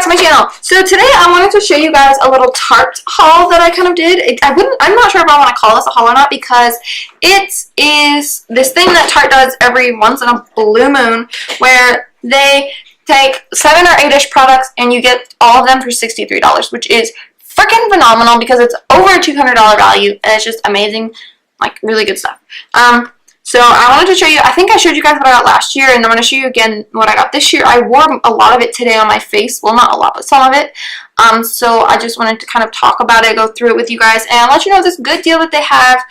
to my channel. So today I wanted to show you guys a little Tarte haul that I kind of did. I'm not sure if I want to call this a haul or not, because it is this thing that Tarte does every once in a blue moon, where they take 7 or 8-ish products and you get all of them for $63, which is freaking phenomenal because it's over a $200 value and it's just amazing, like really good stuff. So I wanted to show you, I think I showed you guys what I got last year, and I'm going to show you again what I got this year. I wore a lot of it today on my face. Well, not a lot, but some of it. So I just wanted to kind of talk about it, go through it with you guys, and let you know this good deal that they have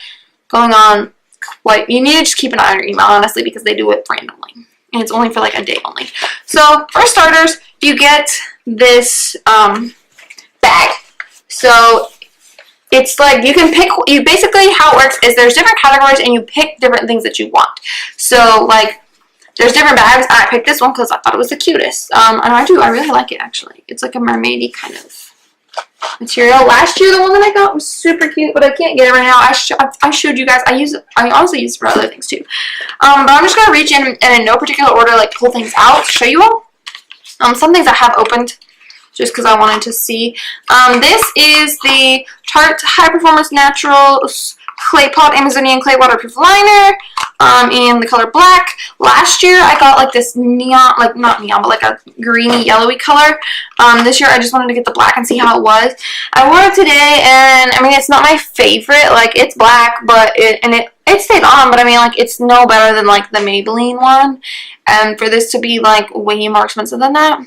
going on. You need to just keep an eye on your email, honestly, because they do it randomly. And it's only for like a day only. So for starters, you get this bag. So it's like you can pick, basically how it works is there's different categories and you pick different things that you want. So like there's different bags. I picked this one because I thought it was the cutest. And I really like it actually. It's like a mermaidy kind of material. Last year the one that I got was super cute, but I can't get it right now. I showed you guys. I honestly use it for other things too. But I'm just gonna reach in and in no particular order like pull things out to show you all. Some things I have opened, just because I wanted to see. This is the Tarte High Performance Naturals Clay Pot Amazonian Clay Waterproof Liner in the color black. Last year I got like this neon, like not neon, but like a greeny yellowy color. This year I just wanted to get the black and see how it was. I wore it today, and I mean it's not my favorite. Like it's black, but it stayed on, but I mean like it's no better than like the Maybelline one. And for this to be like way more expensive than that,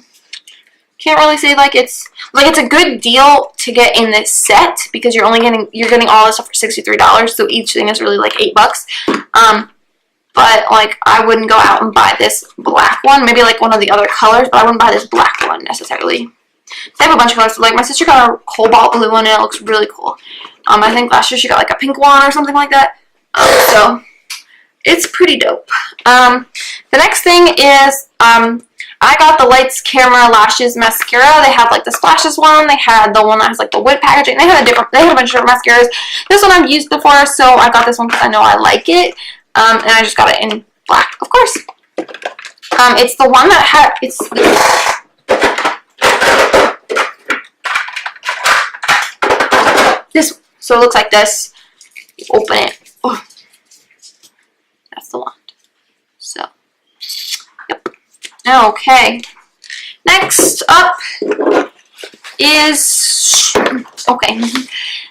can't really say like it's a good deal to get in this set, because you're getting all this stuff for $63, so each thing is really like $8. But like I wouldn't go out and buy this black one, maybe like one of the other colors, but I wouldn't buy this black one necessarily. They have a bunch of colors. So, like my sister got a cobalt blue one and it looks really cool. I think last year she got like a pink one or something like that. So it's pretty dope. The next thing is I got the Lights Camera Lashes mascara. They had like the Splashes one. They had the one that has like the wood packaging. They had a bunch of different mascaras. This one I've used before, so I got this one because I know I like it. And I just got it in black, of course. It's the one that had this. So it looks like this. You open it. Oh, that's the wand. So, yep. Okay, next up is,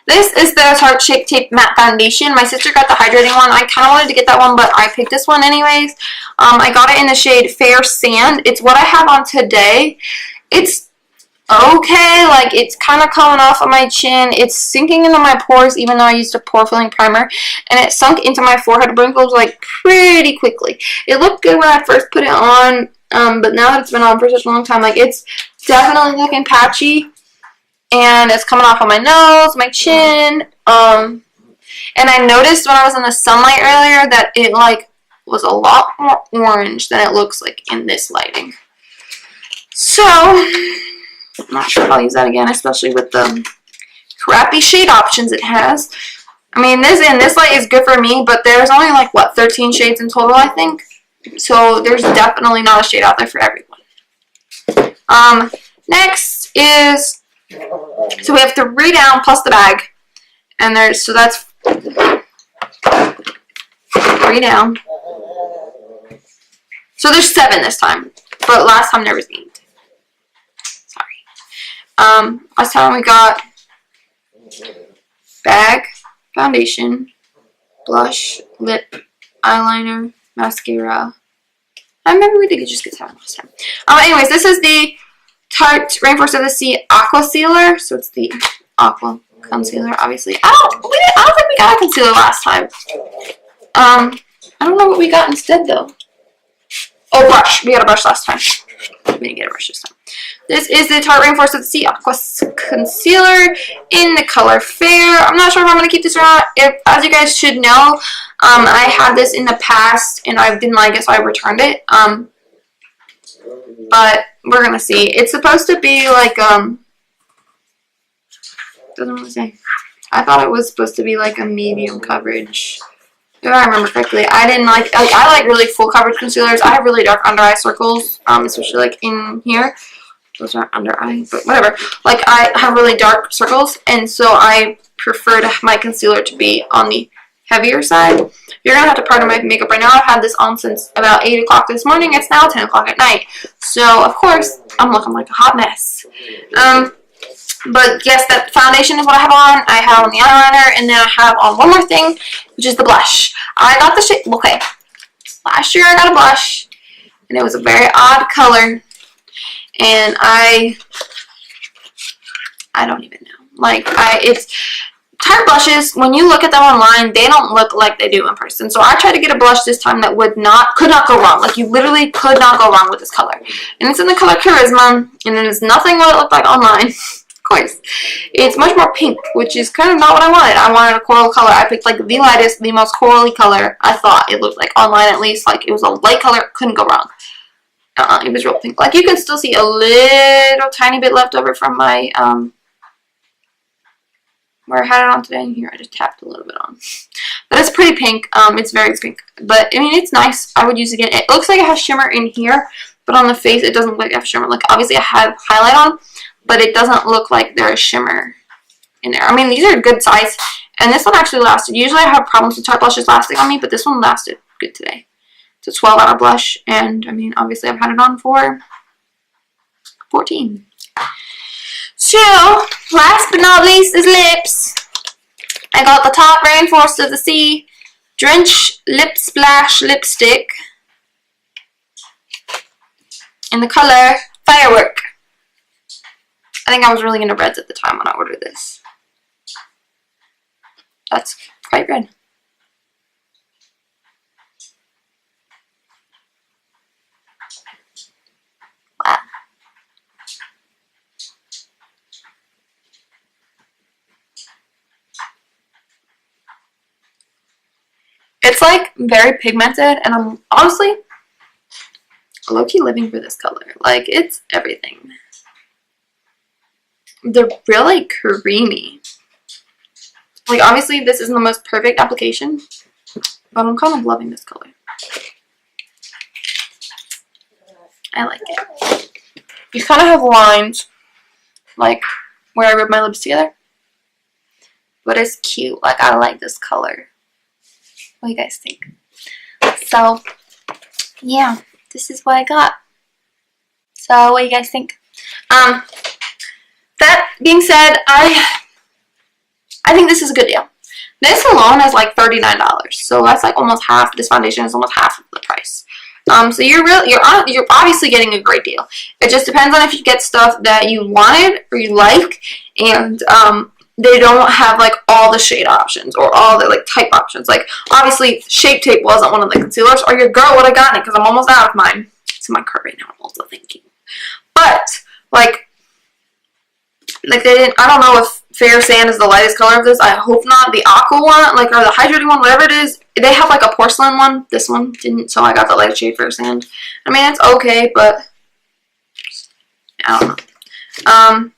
this is the Tarte Shape Tape Matte Foundation. My sister got the hydrating one. I kind of wanted to get that one, but I picked this one anyways. I got it in the shade Fair Sand. It's what I have on today. It's okay, like it's kind of coming off of my chin. It's sinking into my pores, even though I used a pore filling primer, and it sunk into my forehead wrinkles like pretty quickly. It looked good when I first put it on. But now that it's been on for such a long time, like it's definitely looking patchy, and it's coming off on my nose, my chin, and I noticed when I was in the sunlight earlier that it like was a lot more orange than it looks like in this lighting. So I'm not sure if I'll use that again, especially with the crappy shade options it has. I mean, this light is good for me, but there's only like what, 13 shades in total, I think. So there's definitely not a shade out there for everyone. Next is, so we have 3 down plus the bag, and so that's 3 down. So there's 7 this time, but last time there was 8. Sorry. Last time we got bag, foundation, blush, lip, eyeliner, mascara. Maybe we did just get 7 last time. Anyways, this is the Tarte Rainforest of the Sea Aqua Sealer. So it's the Aqua Concealer, obviously. I don't think we got a concealer last time. I don't know what we got instead though. Oh, brush. We got a brush last time. We didn't get a brush this time. This is the Tarte Rainforest of the Sea Aqua Concealer in the color Fair. I'm not sure if I'm going to keep this or not. As you guys should know, I had this in the past and I didn't like it, so I returned it. But we're going to see. It's supposed to be like, doesn't really say. I thought it was supposed to be like a medium coverage. If I remember correctly, I didn't like I like really full coverage concealers. I have really dark under eye circles, especially like in here. those are under eye, but whatever. Like, I have really dark circles, and so I prefer my concealer to be on the heavier side. You're gonna have to pardon my makeup right now. I've had this on since about 8 o'clock this morning. It's now 10 o'clock at night. So, of course, I'm looking like a hot mess. But yes, that foundation is what I have on. I have on the eyeliner, and then I have on one more thing, which is the blush. I got the shade, okay, last year I got a blush, and it was a very odd color, and I don't even know. Like, it's Tarte blushes, when you look at them online, they don't look like they do in person. So I tried to get a blush this time that could not go wrong. Like, you literally could not go wrong with this color. And it's in the color Charisma, and it is nothing what it looked like online. Of course. It's much more pink, which is kind of not what I wanted. I wanted a coral color. I picked like the lightest, the most corally color. I thought it looked like online, at least. Like, it was a light color. Couldn't go wrong. It was real pink. Like, you can still see a little tiny bit left over from my where I had it on today. And here I just tapped a little bit on. But it's pretty pink. It's very pink. But I mean, it's nice. I would use it again. It looks like it has shimmer in here, but on the face it doesn't look like it has shimmer. Like, obviously I have highlight on, but it doesn't look like there is shimmer in there. I mean, these are good size, and this one actually lasted. Usually I have problems with Tarte blushes lasting on me, but this one lasted good today. It's a 12-hour blush, and I mean, obviously I've had it on for 14. So, last but not least is lips. I got the Tarte Rainforest of the Sea Drench Lip Splash Lipstick in the color Firework. I think I was really into reds at the time when I ordered this. That's quite red. Wow. It's like very pigmented, and I'm honestly low-key living for this color. Like, it's everything. They're really creamy. Like, obviously this isn't the most perfect application, but I'm kind of loving this color. I like it. You kind of have lines, like where I rub my lips together, but it's cute. Like, I like this color. What do you guys think? So, yeah, this is what I got. So, what do you guys think? That being said, I think this is a good deal. This alone is like $39, so that's like almost half. This foundation is almost half of the price. So you're obviously getting a great deal. It just depends on if you get stuff that you wanted or you like, and they don't have like all the shade options or all the like type options. Like, obviously Shape Tape wasn't one of the concealers, or your girl would have gotten it because I'm almost out of mine. It's in my cart right now. I'm also thinking, but like they didn't. I don't know if Fair Sand is the lightest color of this. I hope not. The aqua one, like, or the hydrating one, whatever it is, they have like a porcelain one. This one didn't, so I got the light shade Fair Sand. I mean, it's okay, but I don't know.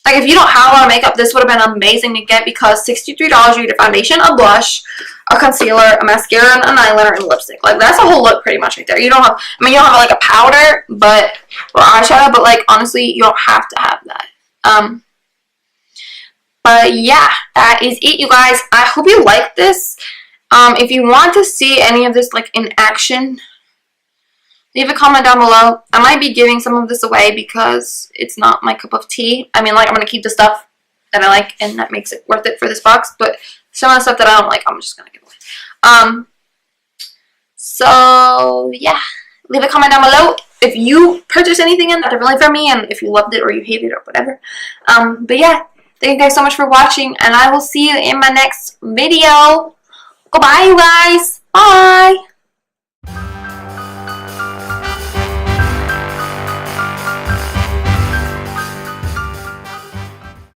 Like, if you don't have a lot of makeup, this would have been amazing to get, because $63 you get a foundation, a blush, a concealer, a mascara, an eyeliner, and lipstick. Like, that's a whole look pretty much right there. You don't have, I mean, you don't have like a powder, but, or eyeshadow, but like, honestly, you don't have to have that. But yeah, that is it, you guys. I hope you like this. If you want to see any of this like in action, leave a comment down below. I might be giving some of this away because it's not my cup of tea. I mean, like, I'm going to keep the stuff that I like, and that makes it worth it for this box. But some of the stuff that I don't like, I'm just going to give away. So, yeah. Leave a comment down below if you purchased anything in that differently from me, and if you loved it or you hated it or whatever. But yeah, thank you guys so much for watching, and I will see you in my next video. Goodbye, you guys. Bye.